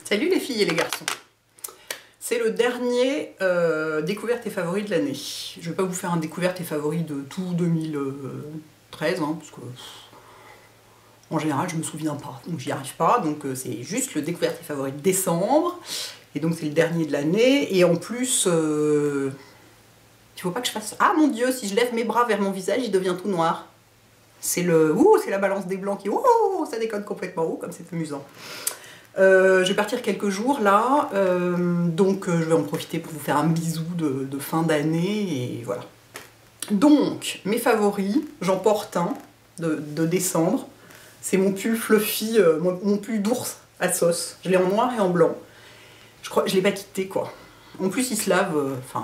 Salut les filles et les garçons. C'est le dernier découverte et favori de l'année. Je ne vais pas vous faire un découverte et favori de tout 2013, hein, parce que en général je me souviens pas, donc j'y arrive pas, donc c'est juste le découverte et favori de décembre, et donc c'est le dernier de l'année, et en plus, il faut pas que je fasse... Ah mon dieu, si je lève mes bras vers mon visage, il devient tout noir. C'est le... Ouh, c'est la balance des blancs qui... Ouh, ça déconne complètement haut, comme c'est amusant. Je vais partir quelques jours là, donc je vais en profiter pour vous faire un bisou de fin d'année, et voilà. Donc, mes favoris, j'en porte un de décembre, c'est mon pull fluffy, mon pull d'ours à sauce. Je l'ai en noir et en blanc. Je crois, je l'ai pas quitté quoi. En plus il se lave,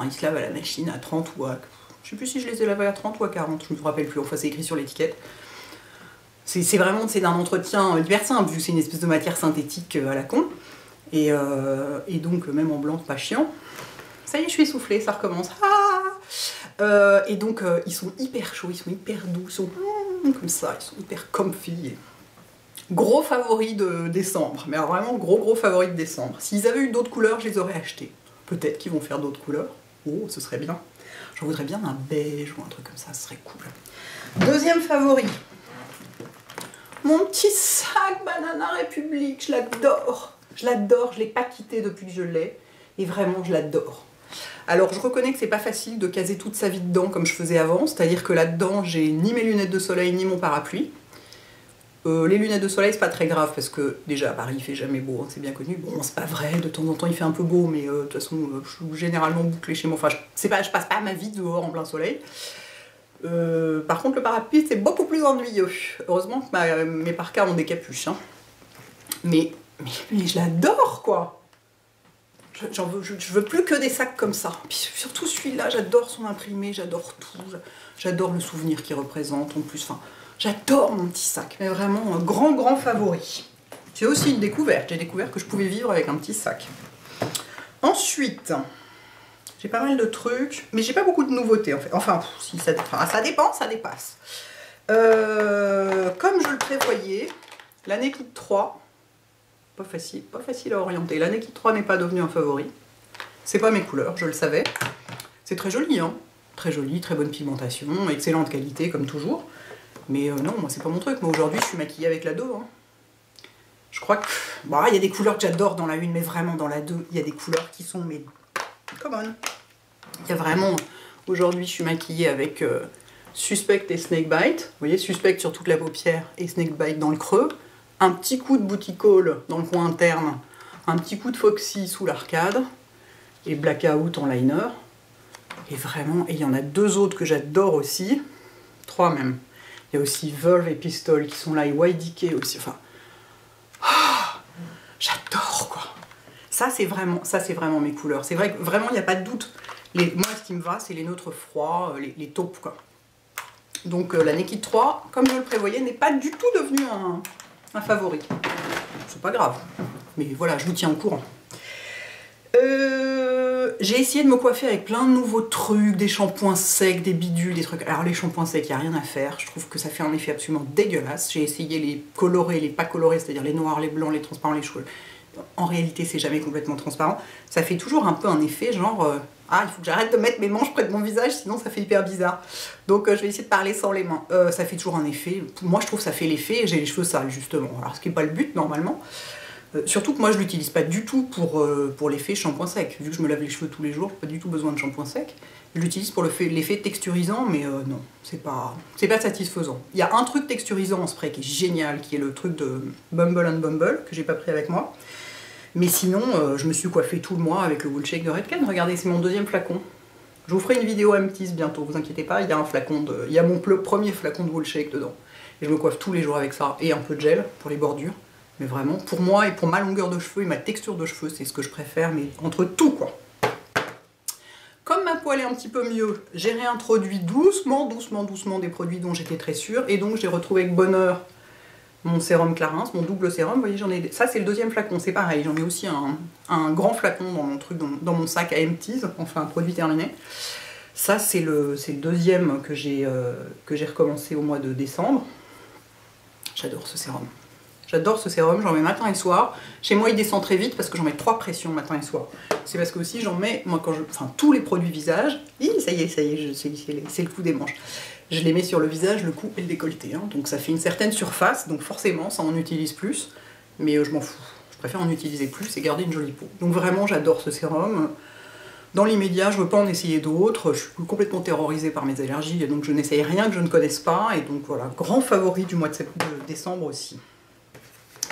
il se lave à la machine à 30 ou à... Je sais plus si je les ai lavés à 30 ou à 40, je me rappelle plus, enfin c'est écrit sur l'étiquette. C'est vraiment d'un entretien hyper simple, vu que c'est une espèce de matière synthétique à la con. Et donc, même en blanc, pas chiant. Ça y est, je suis essoufflée, ça recommence. Et donc, ils sont hyper chauds, ils sont hyper doux, ils sont comme ça, ils sont hyper comfy. Gros favoris de décembre, mais alors vraiment gros favoris de décembre. S'ils avaient eu d'autres couleurs, je les aurais achetés. Peut-être qu'ils vont faire d'autres couleurs. Oh, ce serait bien. J'en voudrais bien un beige ou un truc comme ça, ce serait cool. Deuxième favori. Mon petit sac Banana Republic, je l'adore. Je l'adore, je ne l'ai pas quitté depuis que je l'ai. Et vraiment, je l'adore. Alors, je reconnais que c'est pas facile de caser toute sa vie dedans comme je faisais avant. C'est-à-dire que là-dedans, j'ai ni mes lunettes de soleil, ni mon parapluie. Les lunettes de soleil, c'est pas très grave, parce que déjà, à Paris, il fait jamais beau, hein, c'est bien connu. Bon, c'est pas vrai, de temps en temps, il fait un peu beau, mais de toute façon, je suis généralement bouclée chez moi. Enfin, je passe pas ma vie dehors en plein soleil. Par contre le parapluie c'est beaucoup plus ennuyeux. Heureusement que mes parkas ont des capuches. Hein. Mais je l'adore quoi. Je veux plus que des sacs comme ça. Puis surtout celui-là, j'adore son imprimé, j'adore tout. J'adore le souvenir qu'il représente en plus. Enfin, j'adore mon petit sac. Mais vraiment un grand favori. C'est aussi une découverte. J'ai découvert que je pouvais vivre avec un petit sac. Ensuite... J'ai pas mal de trucs, mais j'ai pas beaucoup de nouveautés en fait. Enfin, si, ça dépend, ça dépasse. Comme je le prévoyais, la Naked 3, pas facile à orienter. La Naked 3 n'est pas devenue un favori. C'est pas mes couleurs, je le savais. C'est très joli, hein. Très joli, très bonne pigmentation, excellente qualité comme toujours. Mais non, moi c'est pas mon truc. Moi aujourd'hui je suis maquillée avec la 2. Hein. Je crois que... Bon, il y a des couleurs que j'adore dans la 1, mais vraiment dans la 2, il y a des couleurs qui sont... Mais... Come on. Il y a vraiment, aujourd'hui je suis maquillée avec Suspect et Snakebite. Vous voyez, Suspect sur toute la paupière et Snakebite dans le creux. Un petit coup de Bouticole dans le coin interne. Un petit coup de Foxy sous l'arcade. Et Blackout en liner. Et vraiment, et il y en a deux autres que j'adore aussi. 3 même. Il y a aussi Verve et Pistol qui sont là et YDK aussi. Enfin, oh, j'adore quoi. Ça c'est vraiment mes couleurs. C'est vrai que vraiment il n'y a pas de doute. Moi ce qui me va c'est les neutres froids, les taupes quoi. Donc la Naked 3, comme je le prévoyais, n'est pas du tout devenue un favori. C'est pas grave. Mais voilà, je vous tiens au courant. J'ai essayé de me coiffer avec plein de nouveaux trucs, des shampoings secs, des bidules, des trucs. Alors les shampoings secs, il n'y a rien à faire. Je trouve que ça fait un effet absolument dégueulasse. J'ai essayé les colorés, les pas colorés, c'est-à-dire les noirs, les blancs, les transparents, les cheveux. En réalité, c'est jamais complètement transparent. Ça fait toujours un peu un effet genre... ah, il faut que j'arrête de mettre mes manches près de mon visage, sinon ça fait hyper bizarre. Donc je vais essayer de parler sans les mains. Ça fait toujours un effet. Moi, je trouve que ça fait l'effet. J'ai les cheveux sales, justement. Alors, ce qui n'est pas le but, normalement. Surtout que moi, je ne l'utilise pas du tout pour l'effet shampoing sec. Vu que je me lave les cheveux tous les jours, pas du tout besoin de shampoing sec. Je l'utilise pour l'effet texturisant, mais non, c'est pas satisfaisant. Il y a un truc texturisant en spray qui est génial, qui est le truc de Bumble and Bumble, que j'ai pas pris avec moi. Mais sinon, je me suis coiffée tout le mois avec le Wool Shake de Redken. Regardez, c'est mon deuxième flacon. Je vous ferai une vidéo Empties bientôt, vous inquiétez pas. Il y a il y a mon premier flacon de Wool Shake dedans. Et je me coiffe tous les jours avec ça. Et un peu de gel pour les bordures. Mais vraiment, pour moi et pour ma longueur de cheveux et ma texture de cheveux, c'est ce que je préfère. Mais entre tout, quoi. Comme ma peau est un petit peu mieux, j'ai réintroduit doucement des produits dont j'étais très sûre. Et donc, j'ai retrouvé avec bonheur mon sérum Clarins, mon double sérum. Vous voyez, j'en ai... Ça, c'est le deuxième flacon, c'est pareil. J'en ai aussi un grand flacon dans mon truc, dans mon sac à Empties, enfin un produit terminé. Ça, c'est le deuxième que j'ai recommencé au mois de décembre. J'adore ce sérum. J'adore ce sérum, j'en mets matin et soir. Chez moi, il descend très vite parce que j'en mets 3 pressions matin et soir. C'est parce que aussi j'en mets, moi, enfin, tous les produits visage, ça y est, c'est le coup des manches. Je les mets sur le visage, le cou et le décolleté. Hein. Donc ça fait une certaine surface, donc forcément, ça en utilise plus. Mais je m'en fous. Je préfère en utiliser plus et garder une jolie peau. Donc vraiment, j'adore ce sérum. Dans l'immédiat, je ne veux pas en essayer d'autres, je suis complètement terrorisée par mes allergies, donc je n'essaye rien que je ne connaisse pas, et donc voilà, grand favori du mois de décembre aussi.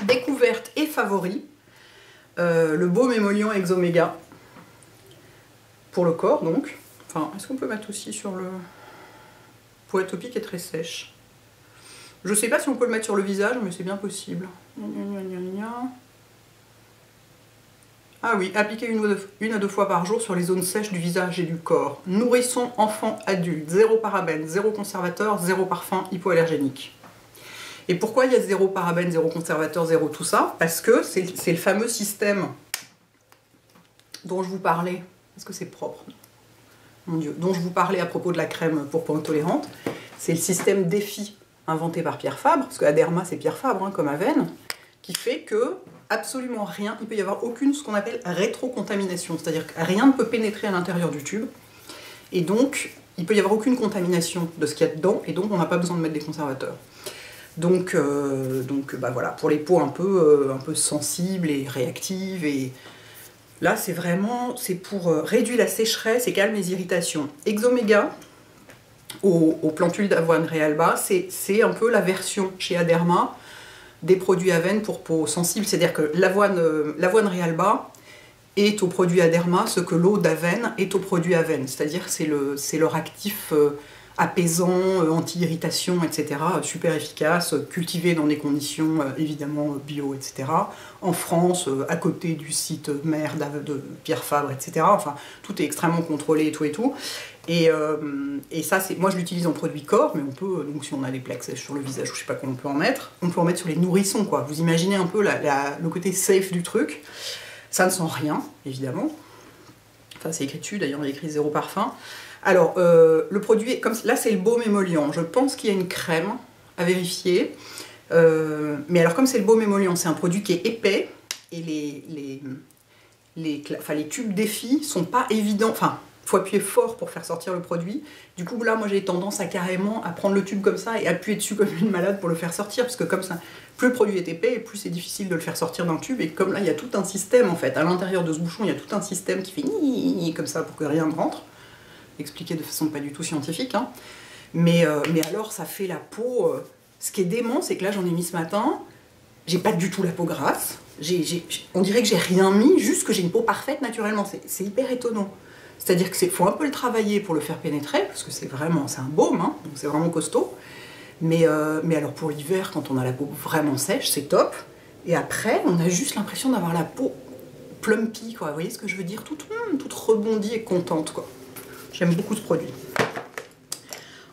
Découverte et favori, le baume émollient Exoméga, pour le corps donc. Enfin, est-ce qu'on peut mettre aussi sur le... Peau atopique et très sèche. Je sais pas si on peut le mettre sur le visage, mais c'est bien possible. Ah oui, appliquer une à deux fois par jour sur les zones sèches du visage et du corps. Nourrisson, enfant, adulte, zéro parabène, zéro conservateur, zéro parfum, hypoallergénique. Et pourquoi il y a zéro parabène, zéro conservateur, zéro tout ça? Parce que c'est le fameux système dont je vous parlais. Est-ce que c'est propre? Mon Dieu. Dont je vous parlais à propos de la crème pour peau intolérante. C'est le système DEFI inventé par Pierre Fabre, parce que Aderma c'est Pierre Fabre, hein, comme Aven, qui fait que absolument rien, il peut y avoir aucune, ce qu'on appelle rétrocontamination, c'est-à-dire que rien ne peut pénétrer à l'intérieur du tube, et donc il peut y avoir aucune contamination de ce qu'il y a dedans, et donc on n'a pas besoin de mettre des conservateurs. Donc bah voilà, pour les peaux un peu sensibles et réactives, et là c'est vraiment, c'est pour réduire la sécheresse et calmer les irritations. Exoméga, aux plantules d'avoine Realba, c'est un peu la version chez Aderma des produits Aven pour peau sensible, c'est-à-dire que l'avoine Realba est au produit Aderma ce que l'eau d'Aven est au produit Aven, c'est-à-dire c'est leur actif apaisant, anti-irritation, etc., super efficace, cultivé dans des conditions évidemment bio, etc., en France, à côté du site mère de Pierre Fabre, etc., enfin, tout est extrêmement contrôlé et tout, et ça, moi je l'utilise en produit corps, mais on peut, donc si on a des plaques sèches sur le visage, ou je sais pas comment on peut en mettre sur les nourrissons, quoi. Vous imaginez un peu le côté safe du truc. Ça ne sent rien, évidemment. Enfin, c'est écrit dessus, d'ailleurs, il y a écrit zéro parfum. Alors, le produit, comme là c'est le baume émollient, je pense qu'il y a une crème à vérifier. Mais alors, comme c'est le baume émollient, c'est un produit qui est épais, et les tubes DEFI sont pas évidents. Enfin, il faut appuyer fort pour faire sortir le produit. Du coup, là, moi j'ai tendance à carrément à prendre le tube comme ça et appuyer dessus comme une malade pour le faire sortir, parce que comme ça, plus le produit est épais, et plus c'est difficile de le faire sortir d'un tube. Et comme là, il y a tout un système en fait, à l'intérieur de ce bouchon, il y a tout un système qui fait ni comme ça pour que rien ne rentre. Expliqué de façon pas du tout scientifique, hein. Mais alors ça fait la peau... Ce qui est dément, c'est que là j'en ai mis ce matin, j'ai pas du tout la peau grasse, on dirait que j'ai rien mis, juste que j'ai une peau parfaite naturellement, c'est hyper étonnant. C'est-à-dire qu'il faut un peu le travailler pour le faire pénétrer, parce que c'est un baume, hein, donc c'est vraiment costaud. Mais alors pour l'hiver, quand on a la peau vraiment sèche, c'est top. Et après, on a juste l'impression d'avoir la peau plumpy, quoi. Vous voyez ce que je veux dire, toute rebondie et contente, quoi. J'aime beaucoup ce produit.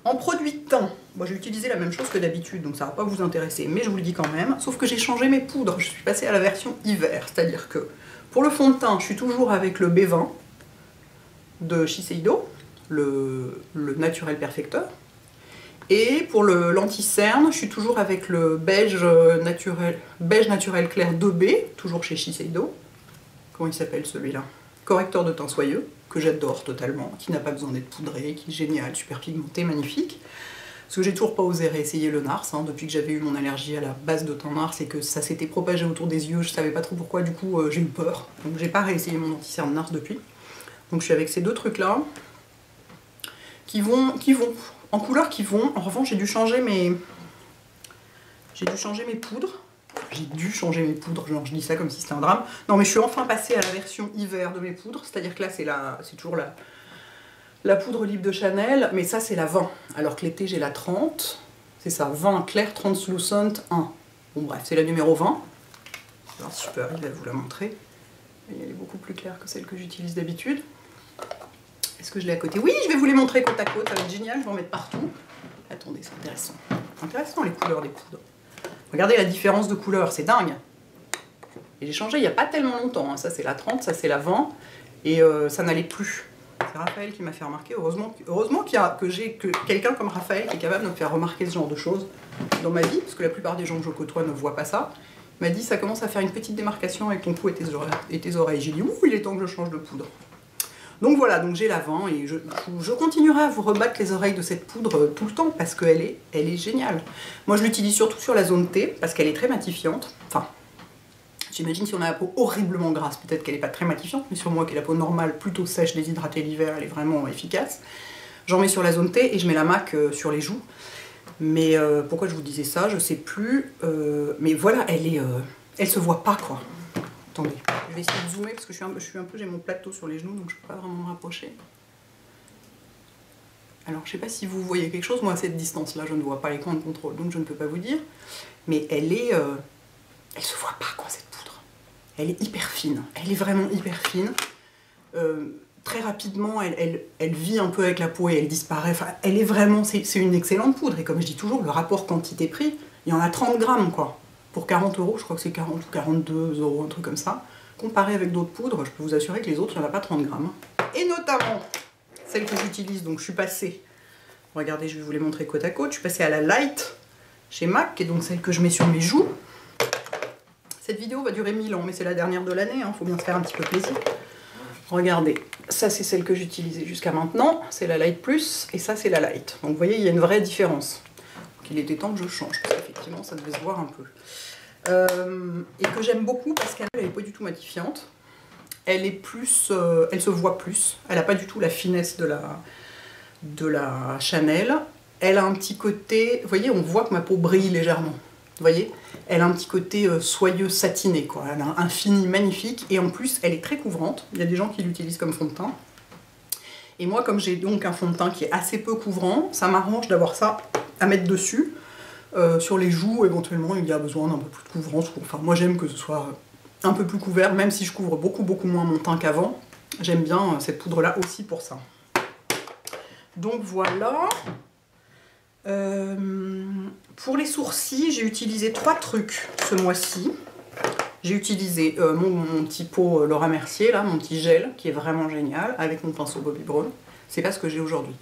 En produit teint, moi j'ai utilisé la même chose que d'habitude, donc ça va pas vous intéresser, mais je vous le dis quand même, sauf que j'ai changé mes poudres, je suis passée à la version hiver, c'est-à-dire que pour le fond de teint, je suis toujours avec le B20 de Shiseido, le Naturel Perfecteur, et pour l'anti-cerne, je suis toujours avec le beige naturel clair 2B, toujours chez Shiseido. Comment il s'appelle celui-là? Correcteur de teint soyeux, que j'adore totalement, qui n'a pas besoin d'être poudré, qui est génial, super pigmenté, magnifique. Parce que j'ai toujours pas osé réessayer le NARS, hein, depuis que j'avais eu mon allergie à la base de teint NARS et que ça s'était propagé autour des yeux, je savais pas trop pourquoi, du coup j'ai eu peur. Donc j'ai pas réessayé mon anti-cerne NARS depuis. Donc je suis avec ces deux trucs là, qui vont, en couleur qui vont. En revanche j'ai dû changer mes poudres. J'ai dû changer mes poudres, genre je dis ça comme si c'était un drame. Non mais je suis enfin passée à la version hiver de mes poudres, c'est-à-dire que là c'est toujours la poudre libre de Chanel, mais ça c'est la 20, alors que l'été j'ai la 30, c'est ça, 20 clair, 30 translucent 1. Bon bref, c'est la numéro 20. Alors si je peux arriver à vous la montrer, elle est beaucoup plus claire que celle que j'utilise d'habitude. Est-ce que je l'ai à côté? Oui, je vais vous les montrer côte à côte, ça va être génial, je vais en mettre partout. Attendez, c'est intéressant. Intéressant les couleurs des poudres. Regardez la différence de couleur, c'est dingue. Et j'ai changé il n'y a pas tellement longtemps, hein. Ça c'est la 30, ça c'est la 20, et ça n'allait plus. C'est Raphaël qui m'a fait remarquer. Heureusement que j'ai quelqu'un comme Raphaël qui est capable de me faire remarquer ce genre de choses dans ma vie, parce que la plupart des gens que je côtoie ne voient pas ça. Il m'a dit, ça commence à faire une petite démarcation avec ton cou et tes oreilles. J'ai dit, ouh, il est temps que je change de poudre. Donc voilà, donc j'ai l'avant et je continuerai à vous rebattre les oreilles de cette poudre tout le temps parce qu'elle est géniale. Moi je l'utilise surtout sur la zone T parce qu'elle est très matifiante. Enfin, j'imagine si on a la peau horriblement grasse, peut-être qu'elle n'est pas très matifiante, mais sur moi qui ai la peau normale, plutôt sèche, déshydratée l'hiver, elle est vraiment efficace. J'en mets sur la zone T et je mets la MAC sur les joues. Mais pourquoi je vous disais ça, je sais plus. Mais voilà, elle se voit pas quoi. Attendez, je vais essayer de zoomer parce que j'ai mon plateau sur les genoux donc je peux pas vraiment me rapprocher. Alors je sais pas si vous voyez quelque chose, moi à cette distance là je ne vois pas l'écran de contrôle donc je ne peux pas vous dire. Mais elle se voit pas quoi cette poudre. Elle est hyper fine, elle est vraiment hyper fine. Très rapidement elle vit un peu avec la peau et elle disparaît. Enfin, elle est vraiment, c'est une excellente poudre et comme je dis toujours, le rapport quantité-prix, il y en a 30 grammes quoi. Pour 40 €, je crois que c'est 40 ou 42 €, un truc comme ça. Comparé avec d'autres poudres, je peux vous assurer que les autres, il n'y en a pas 30 grammes. Et notamment, celle que j'utilise, donc je suis passée, regardez, je vais vous les montrer côte à côte, je suis passée à la Light chez MAC, qui est donc celle que je mets sur mes joues. Cette vidéo va durer 1000 ans, mais c'est la dernière de l'année, faut bien se faire un petit peu plaisir. Regardez, ça c'est celle que j'utilisais jusqu'à maintenant, c'est la Light Plus, et ça c'est la Light. Donc vous voyez, il y a une vraie différence. Donc il était temps que je change, parce qu'effectivement ça devait se voir un peu. Et que j'aime beaucoup parce qu'elle n'est pas du tout matifiante. Elle est plus, elle se voit plus. Elle n'a pas du tout la finesse de la Chanel. Elle a un petit côté, vous voyez, on voit que ma peau brille légèrement. Vous voyez, elle a un petit côté soyeux satiné, quoi. Elle a un fini magnifique et en plus elle est très couvrante. Il y a des gens qui l'utilisent comme fond de teint. Et moi, comme j'ai donc un fond de teint qui est assez peu couvrant, ça m'arrange d'avoir ça à mettre dessus. Sur les joues, éventuellement, il y a besoin d'un peu plus de couvrance. Enfin, moi, j'aime que ce soit un peu plus couvert, même si je couvre beaucoup moins mon teint qu'avant. J'aime bien cette poudre-là aussi pour ça. Donc voilà. Pour les sourcils, j'ai utilisé 3 trucs ce mois-ci. J'ai utilisé mon petit pot Laura Mercier, là, mon petit gel, qui est vraiment génial, avec mon pinceau Bobbi Brown. C'est pas ce que j'ai aujourd'hui.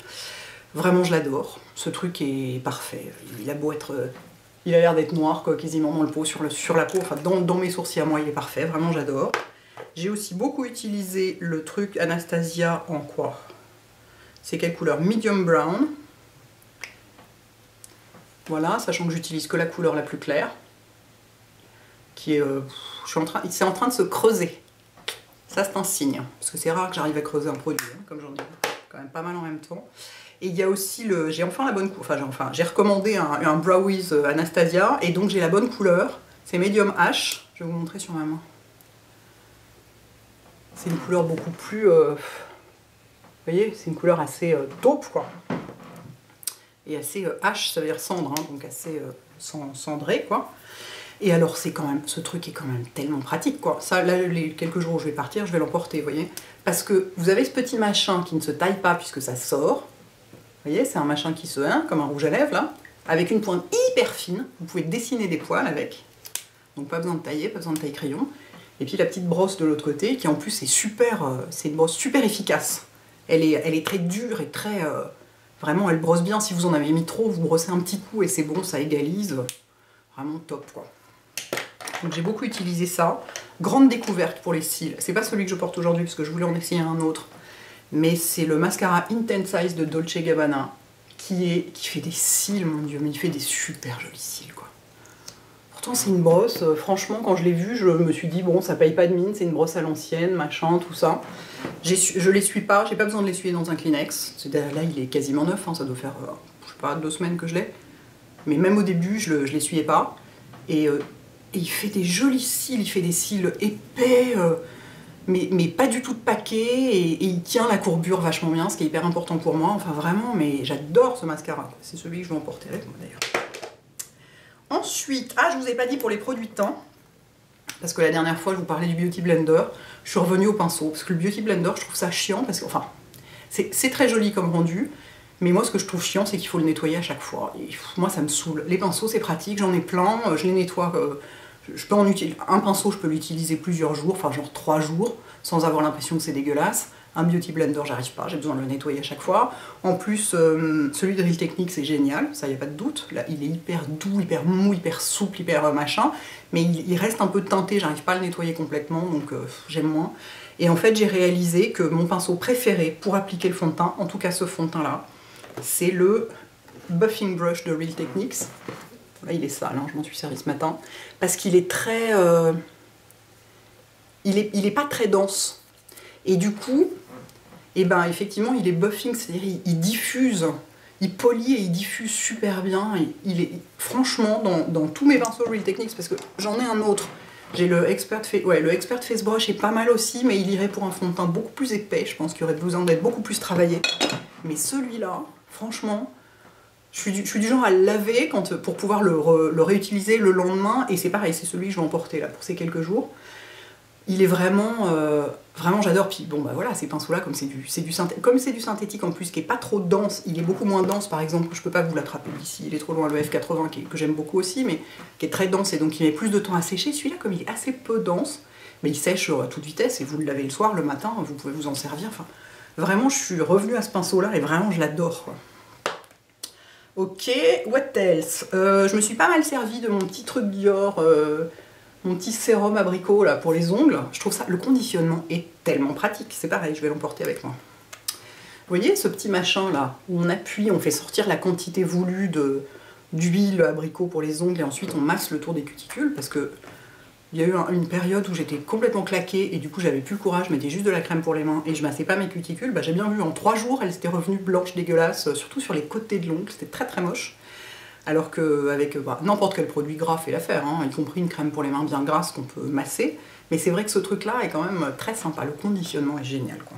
Vraiment, je l'adore. Ce truc est parfait. Il a beau être... il a l'air d'être noir, quoi, quasiment dans le pot, sur la peau. Enfin, dans mes sourcils à moi, il est parfait. Vraiment, j'adore. J'ai aussi beaucoup utilisé le truc Anastasia en quoi? C'est quelle couleur? Medium Brown. Voilà, sachant que j'utilise que la couleur la plus claire. Qui est... c'est en train de se creuser. Ça, c'est un signe. Parce que c'est rare que j'arrive à creuser un produit, hein, comme j'en ai quand même pas mal en même temps. Et il y a aussi j'ai enfin la bonne couleur, j'ai recommandé un Browies Anastasia, et donc j'ai la bonne couleur, c'est Medium H, je vais vous montrer sur ma main. C'est une couleur beaucoup plus, vous voyez, c'est une couleur assez taupe, quoi. Et assez H, ça veut dire cendre, hein, donc assez cendré, quoi. Et alors c'est quand même, ce truc est quand même tellement pratique, quoi. Ça, là, les quelques jours où je vais partir, je vais l'emporter, vous voyez. Parce que vous avez ce petit machin qui ne se taille pas puisque ça sort. Vous voyez, c'est un machin qui se comme un rouge à lèvres, là, avec une pointe hyper fine. Vous pouvez dessiner des poils avec. Donc pas besoin de tailler, pas besoin de taille-crayon. Et puis la petite brosse de l'autre côté, qui en plus est super, c'est une brosse super efficace. Elle est très dure et très... vraiment, elle brosse bien. Si vous en avez mis trop, vous brossez un petit coup et c'est bon, ça égalise. Vraiment top, quoi. Donc j'ai beaucoup utilisé ça. Grande découverte pour les cils. C'est pas celui que je porte aujourd'hui, parce que je voulais en essayer un autre. Mais c'est le mascara Intensize de Dolce & Gabbana qui fait des cils, mon dieu, mais il fait des super jolis cils, quoi. Pourtant c'est une brosse, franchement quand je l'ai vue, je me suis dit bon, ça paye pas de mine, c'est une brosse à l'ancienne, machin, tout ça. Je l'essuie pas, j'ai pas besoin de l'essuyer dans un Kleenex. Là il est quasiment neuf, hein, ça doit faire, je sais pas, 2 semaines que je l'ai. Mais même au début, je l'essuyais pas. Et il fait des jolis cils, il fait des cils épais, mais pas du tout de paquet, et il tient la courbure vachement bien, ce qui est hyper important pour moi, enfin vraiment, mais j'adore ce mascara, c'est celui que je vais emporter avec moi d'ailleurs. Ensuite, je vous ai pas dit pour les produits de teint, parce que la dernière fois je vous parlais du Beauty Blender, je suis revenue au pinceau, parce que le Beauty Blender je trouve ça chiant, parce que, enfin, c'est très joli comme rendu, mais moi ce que je trouve chiant c'est qu'il faut le nettoyer à chaque fois, et moi ça me saoule. Les pinceaux c'est pratique, j'en ai plein, je les nettoie... je peux en utiliser un pinceau, je peux l'utiliser plusieurs jours, enfin genre 3 jours, sans avoir l'impression que c'est dégueulasse. Un Beauty Blender, j'arrive pas, j'ai besoin de le nettoyer à chaque fois. En plus, celui de Real Techniques, c'est génial, ça y a pas de doute. Là, il est hyper doux, hyper mou, hyper souple, hyper machin. Mais il reste un peu teinté, j'arrive pas à le nettoyer complètement, donc j'aime moins. Et en fait, j'ai réalisé que mon pinceau préféré pour appliquer le fond de teint, en tout cas ce fond de teint-là, c'est le Buffing Brush de Real Techniques. Là, il est sale, hein, je m'en suis servi ce matin. Parce qu'il est très... il est pas très dense. Et du coup... Et ben effectivement, il est buffing, c'est-à-dire il diffuse, il polie et il diffuse super bien. Il est franchement dans tous mes pinceaux Real Techniques, parce que j'en ai un autre. J'ai le Expert Face Brush est pas mal aussi, mais il irait pour un fond de teint beaucoup plus épais. Je pense qu'il aurait besoin d'être beaucoup plus travaillé. Mais celui-là, franchement, je suis du genre à le laver pour pouvoir le réutiliser le lendemain. Et c'est pareil, c'est celui que je vais emporter là pour ces quelques jours. Il est vraiment, vraiment j'adore. Puis bon bah voilà, ces pinceaux là, comme c'est du synthétique en plus, qui est pas trop dense, il est beaucoup moins dense par exemple, je peux pas vous l'attraper d'ici, il est trop loin, le F80 que j'aime beaucoup aussi, mais qui est très dense et donc il met plus de temps à sécher. Celui-là, comme il est assez peu dense, mais il sèche à toute vitesse et vous le lavez le soir, le matin, vous pouvez vous en servir. Enfin, vraiment je suis revenue à ce pinceau là et vraiment je l'adore quoi. Ok, what else? Je me suis pas mal servi de mon petit truc Dior, mon petit sérum abricot là pour les ongles. Je trouve ça, le conditionnement est tellement pratique, c'est pareil, je vais l'emporter avec moi. Vous voyez ce petit machin là, où on appuie, on fait sortir la quantité voulue d'huile abricot pour les ongles et ensuite on masse le tour des cuticules, parce que il y a eu une période où j'étais complètement claquée et du coup j'avais plus le courage, je mettais juste de la crème pour les mains et je massais pas mes cuticules. Bah, j'ai bien vu, en 3 jours elles étaient revenues blanches dégueulasses, surtout sur les côtés de l'ongle, c'était très très moche. Alors qu'avec n'importe quel produit gras fait l'affaire, hein, y compris une crème pour les mains bien grasse qu'on peut masser. Mais c'est vrai que ce truc-là est quand même très sympa, le conditionnement est génial, quoi.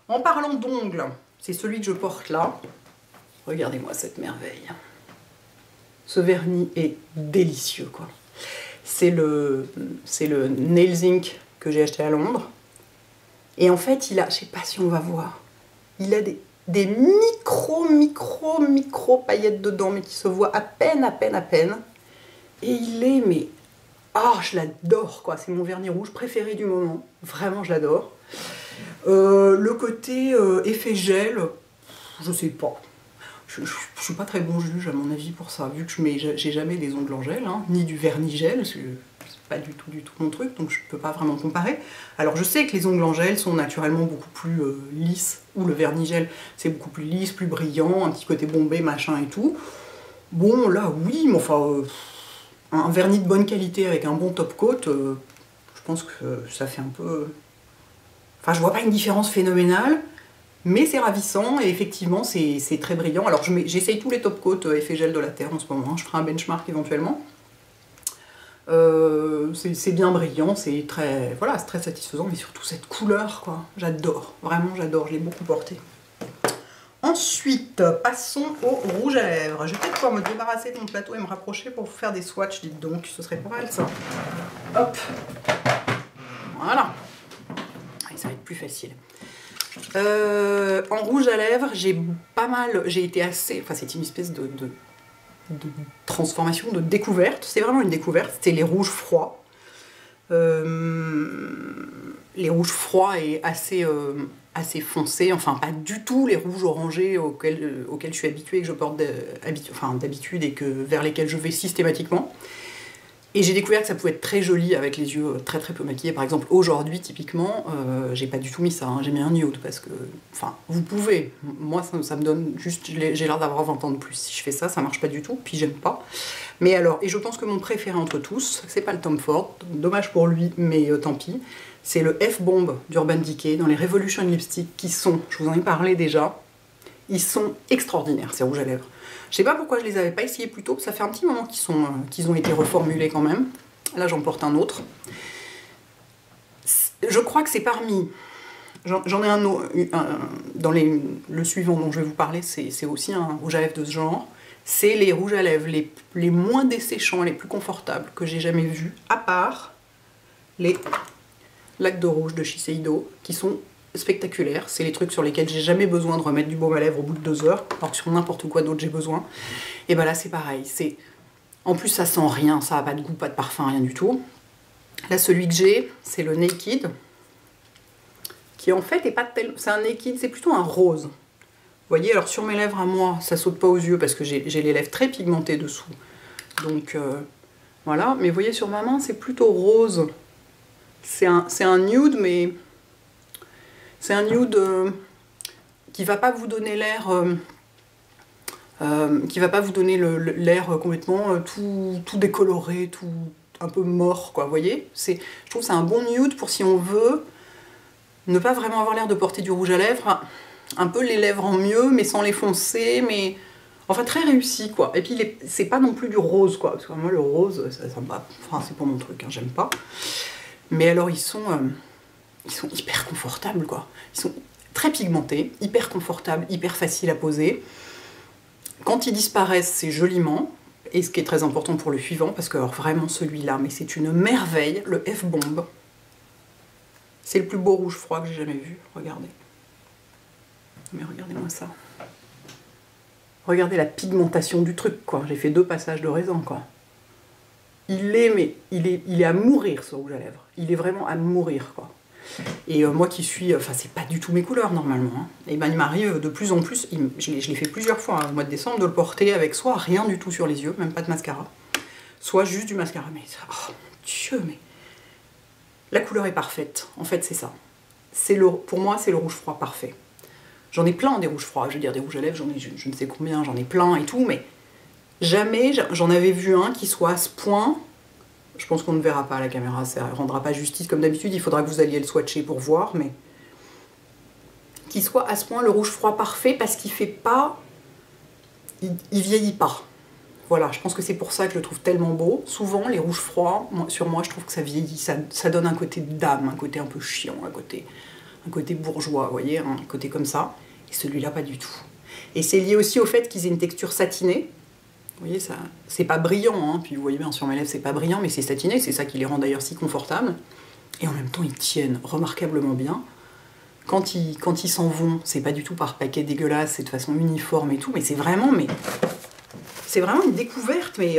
En parlant d'ongles, c'est celui que je porte là. Regardez-moi cette merveille. Ce vernis est délicieux, quoi. C'est le Nails Ink que j'ai acheté à Londres. Et en fait, il a, je sais pas si on va voir, il a des micro paillettes dedans, mais qui se voient à peine. Et il est, mais... Ah, je l'adore, quoi. C'est mon vernis rouge préféré du moment. Vraiment, je l'adore. Le côté effet gel, je sais pas. Je suis pas très bon juge, à mon avis, pour ça. Vu que j'ai jamais des ongles en gel, hein, ni du vernis gel. C'est pas du tout mon truc, donc je peux pas vraiment comparer. Alors je sais que les ongles en gel sont naturellement beaucoup plus lisses, ou le vernis gel c'est beaucoup plus lisse, plus brillant, un petit côté bombé, machin et tout. Bon là oui, mais enfin un vernis de bonne qualité avec un bon top coat, je pense que ça fait un peu... Enfin je vois pas une différence phénoménale, mais c'est ravissant et effectivement c'est très brillant. Alors j'essaye tous les top coats effet gel de la Terre en ce moment, hein. Je ferai un benchmark éventuellement. C'est bien brillant, c'est très, voilà, c'est très satisfaisant, mais surtout cette couleur, quoi. J'adore, vraiment j'adore, je l'ai beaucoup porté. Ensuite, passons au rouge à lèvres. Je vais peut-être pouvoir me débarrasser de mon plateau et me rapprocher pour vous faire des swatchs, dites donc, ce serait pas mal ça. Hop, voilà, et ça va être plus facile. En rouge à lèvres, j'ai été assez, enfin c'est une espèce de transformation, de découverte. C'est vraiment une découverte. C'était les rouges froids. Les rouges froids et assez foncés. Enfin, pas du tout les rouges orangés auxquels je suis habituée, que je porte d'habitude et vers lesquels je vais systématiquement. Et j'ai découvert que ça pouvait être très joli avec les yeux très peu maquillés. Par exemple, aujourd'hui, typiquement, j'ai pas du tout mis ça, hein. J'ai mis un nude parce que... Enfin, vous pouvez. Moi, ça me donne juste... J'ai l'air d'avoir 20 ans de plus. Si je fais ça, ça marche pas du tout, puis j'aime pas. Mais alors, et je pense que mon préféré entre tous, c'est pas le Tom Ford, dommage pour lui, mais tant pis, c'est le F-Bomb d'Urban Decay dans les Revolution Lipstick qui sont, je vous en ai parlé déjà, ils sont extraordinaires, ces rouges à lèvres. Je sais pas pourquoi je les avais pas essayés plus tôt, ça fait un petit moment qu'ils ont été reformulés quand même. Là j'en porte un autre. Je crois que c'est parmi... J'en ai un autre, le suivant dont je vais vous parler, c'est aussi un rouge à lèvres de ce genre. C'est les rouges à lèvres les moins desséchants, les plus confortables que j'ai jamais vus, à part les lacs de rouge de Shiseido, qui sont spectaculaires. C'est les trucs sur lesquels j'ai jamais besoin de remettre du baume à lèvres au bout de 2 heures, alors que sur n'importe quoi d'autre j'ai besoin. Et ben là c'est pareil. En plus ça sent rien, ça n'a pas de goût, pas de parfum, rien du tout. Là celui que j'ai, c'est le Naked. qui en fait est pas tellement... C'est un liquide, c'est plutôt un rose. Vous voyez, alors sur mes lèvres à moi, ça saute pas aux yeux parce que j'ai les lèvres très pigmentées dessous. Donc voilà, mais vous voyez sur ma main, c'est plutôt rose. C'est un nude, mais c'est un nude qui va pas vous donner l'air... qui va pas vous donner l'air complètement tout décoloré, tout un peu mort, quoi, vous voyez. Je trouve que c'est un bon nude pour si on veut ne pas vraiment avoir l'air de porter du rouge à lèvres, un peu les lèvres en mieux, mais sans les foncer, mais... Enfin, très réussi, quoi. Et puis, c'est pas non plus du rose, quoi, parce que moi, le rose, ça me va... Enfin, c'est pas mon truc, hein, j'aime pas. Mais alors, ils sont hyper confortables, quoi. Ils sont très pigmentés, hyper confortables, hyper faciles à poser. Quand ils disparaissent, c'est joliment. Et ce qui est très important pour le suivant, parce que alors, vraiment celui-là, mais c'est une merveille, le F-Bomb. C'est le plus beau rouge froid que j'ai jamais vu, regardez. Mais regardez-moi ça. Regardez la pigmentation du truc, quoi. J'ai fait 2 passages de raisin, quoi. Il est à mourir, ce rouge à lèvres. Il est vraiment à mourir, quoi. Et moi qui suis... Enfin, c'est pas du tout mes couleurs, normalement. Hein. Et ben, il m'arrive de plus en plus... Je l'ai fait plusieurs fois, hein, au mois de décembre, de le porter avec soit rien du tout sur les yeux, même pas de mascara, soit juste du mascara. Mais... Oh, mon Dieu, mais... La couleur est parfaite. En fait, c'est ça. Pour moi, c'est le rouge froid parfait. J'en ai plein des rouges froids. Je veux dire, des rouges à lèvres, j'en ai je ne sais combien, j'en ai plein et tout, mais jamais j'en avais vu un qui soit à ce point... Je pense qu'on ne verra pas à la caméra, ça ne rendra pas justice comme d'habitude, il faudra que vous alliez le swatcher pour voir, mais qu'il soit à ce point le rouge froid parfait parce qu'il fait pas... Il vieillit pas. Voilà, je pense que c'est pour ça que je le trouve tellement beau. Souvent, les rouges froids, sur moi, je trouve que ça vieillit, ça donne un côté d'âme, un côté un peu chiant, un côté bourgeois, vous voyez, un côté comme ça. Et celui-là, pas du tout. Et c'est lié aussi au fait qu'ils aient une texture satinée. Vous voyez, ça, c'est pas brillant, hein. Puis vous voyez bien sur mes lèvres, c'est pas brillant, mais c'est satiné, c'est ça qui les rend d'ailleurs si confortables. Et en même temps, ils tiennent remarquablement bien. Quand ils s'en vont, c'est pas du tout par paquet dégueulasse, c'est de façon uniforme et tout, mais c'est vraiment une découverte, mais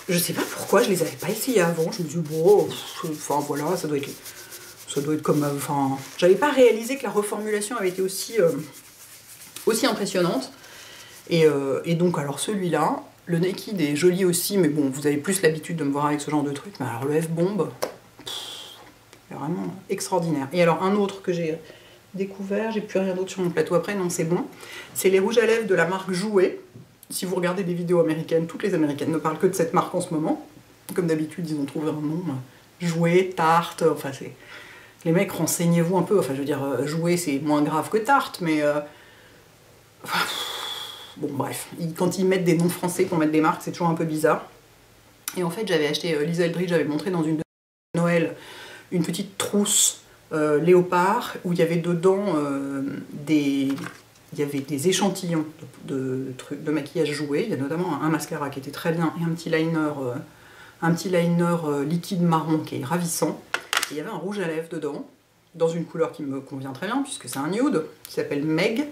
je sais pas pourquoi je les avais pas essayés avant. Je me dis, bon, enfin voilà, ça doit être comme... Enfin, j'avais pas réalisé que la reformulation avait été aussi impressionnante. Et donc, alors celui-là, le Naked est joli aussi, mais bon, vous avez plus l'habitude de me voir avec ce genre de truc. Mais alors le F-Bomb, c'est vraiment extraordinaire. Et alors un autre que j'ai découvert, j'ai plus rien d'autre sur mon plateau après, non c'est bon, c'est les rouges à lèvres de la marque Jouet. Si vous regardez des vidéos américaines, toutes les américaines ne parlent que de cette marque en ce moment. Comme d'habitude, ils ont trouvé un nom, Jouet, Tarte, enfin c'est... Les mecs, renseignez-vous un peu, enfin je veux dire, Jouet c'est moins grave que Tarte, mais... Bon bref, quand ils mettent des noms français pour mettre des marques, c'est toujours un peu bizarre. Et en fait, j'avais acheté, Lisa Eldridge avait montré dans une de Noël une petite trousse léopard où il y avait dedans des échantillons de maquillage Jouet. Il y a notamment un mascara qui était très bien et un petit liner liquide marron qui est ravissant. Et il y avait un rouge à lèvres dedans, dans une couleur qui me convient très bien puisque c'est un nude, qui s'appelle Meg.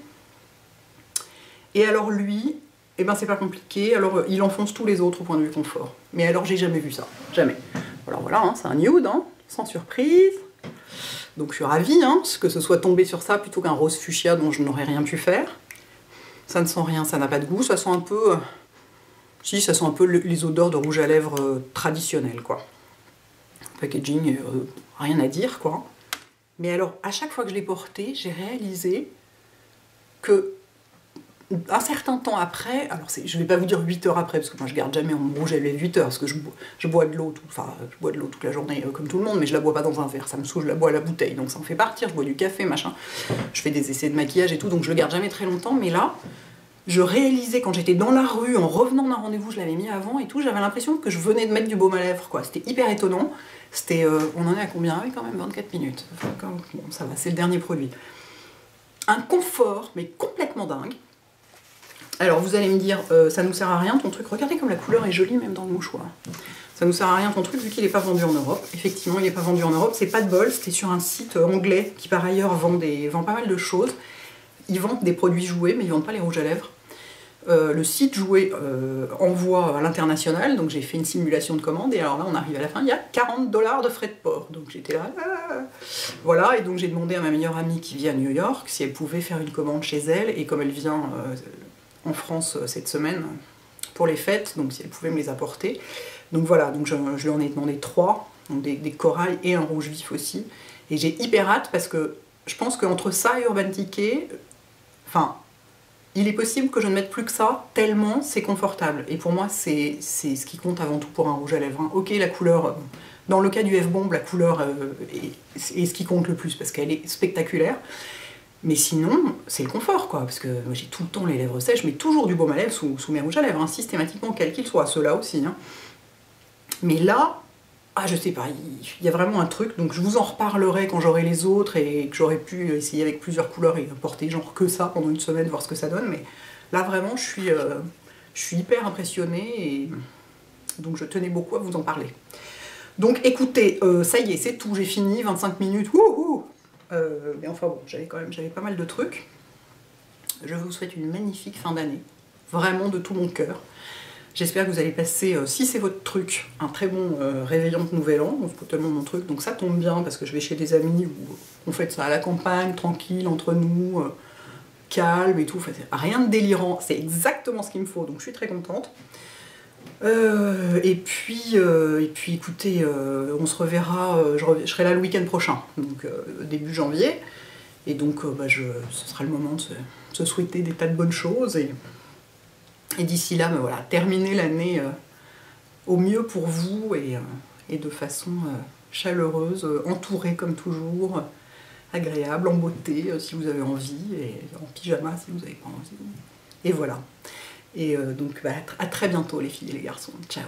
Et alors lui, eh ben c'est pas compliqué, alors il enfonce tous les autres au point de vue confort. Mais alors j'ai jamais vu ça, jamais. Alors voilà, hein, c'est un nude, hein, sans surprise. Donc je suis ravie hein, que ce soit tombé sur ça plutôt qu'un rose fuchsia dont je n'aurais rien pu faire. Ça ne sent rien, ça n'a pas de goût, ça sent un peu... si, ça sent un peu les odeurs de rouge à lèvres traditionnelles, quoi. Packaging, rien à dire, quoi. Mais alors, à chaque fois que je l'ai porté, j'ai réalisé que un certain temps après, alors je vais pas vous dire 8 heures après, parce que moi je garde jamais mon rouge à lèvres 8 heures, parce que je bois de l'eau toute la journée comme tout le monde, mais je la bois pas dans un verre, ça me saoule, je la bois à la bouteille, donc ça en fait partir, je bois du café, machin, je fais des essais de maquillage et tout, donc je le garde jamais très longtemps, mais là, je réalisais quand j'étais dans la rue, en revenant d'un rendez-vous, je l'avais mis avant et tout, j'avais l'impression que je venais de mettre du baume à lèvres, quoi, c'était hyper étonnant, c'était, on en est à combien? Oui, quand même 24 minutes, enfin, bon, ça va, c'est le dernier produit. Un confort, mais complètement dingue. Alors vous allez me dire, ça nous sert à rien ton truc, regardez comme la couleur est jolie même dans le mouchoir. Ça nous sert à rien ton truc vu qu'il n'est pas vendu en Europe. Effectivement il n'est pas vendu en Europe, c'est pas de bol, c'était sur un site anglais qui par ailleurs vend pas mal de choses. Ils vendent des produits Jouets mais ils vendent pas les rouges à lèvres. Le site jouet envoie à l'international, donc j'ai fait une simulation de commande, et alors là on arrive à la fin, il y a 40 $ de frais de port. Donc j'étais là, voilà, et donc j'ai demandé à ma meilleure amie qui vit à New York si elle pouvait faire une commande chez elle, et comme elle vient en France cette semaine pour les fêtes, donc si elle pouvait me les apporter. Donc voilà, donc je lui en ai demandé 3, donc des corails et un rouge vif aussi, et j'ai hyper hâte parce que je pense qu'entre ça et Urban Decay, enfin, il est possible que je ne mette plus que ça, tellement c'est confortable. Et pour moi, c'est ce qui compte avant tout pour un rouge à lèvres. Hein. Ok, la couleur, dans le cas du F-Bomb, la couleur est ce qui compte le plus, parce qu'elle est spectaculaire. Mais sinon, c'est le confort, quoi. Parce que moi, j'ai tout le temps les lèvres sèches, je mets toujours du baume à lèvres sous mes rouges à lèvres, hein, systématiquement, quel qu'il soit. Ceux-là aussi. Hein. Mais là, ah, je sais pas, il y a vraiment un truc, donc je vous en reparlerai quand j'aurai les autres et que j'aurai pu essayer avec plusieurs couleurs et porter genre que ça pendant une semaine, voir ce que ça donne, mais là vraiment je suis hyper impressionnée et donc je tenais beaucoup à vous en parler. Donc écoutez, ça y est, c'est tout, j'ai fini, 25 minutes, wouhou mais enfin bon, j'avais pas mal de trucs. Je vous souhaite une magnifique fin d'année, vraiment de tout mon cœur. J'espère que vous allez passer, si c'est votre truc, un très bon réveillon de Nouvel An. C'est pas tellement mon truc, donc ça tombe bien parce que je vais chez des amis où on fait ça à la campagne, tranquille, entre nous, calme et tout. Enfin, rien de délirant, c'est exactement ce qu'il me faut, donc je suis très contente. Et puis écoutez, on se reverra, je serai là le week-end prochain, donc début janvier. Et donc ce sera le moment de se souhaiter des tas de bonnes choses. Et d'ici là, voilà, terminez l'année au mieux pour vous et de façon chaleureuse, entourée comme toujours, agréable, en beauté si vous avez envie, et en pyjama si vous n'avez pas envie. Et voilà. Et donc à très bientôt les filles et les garçons. Ciao.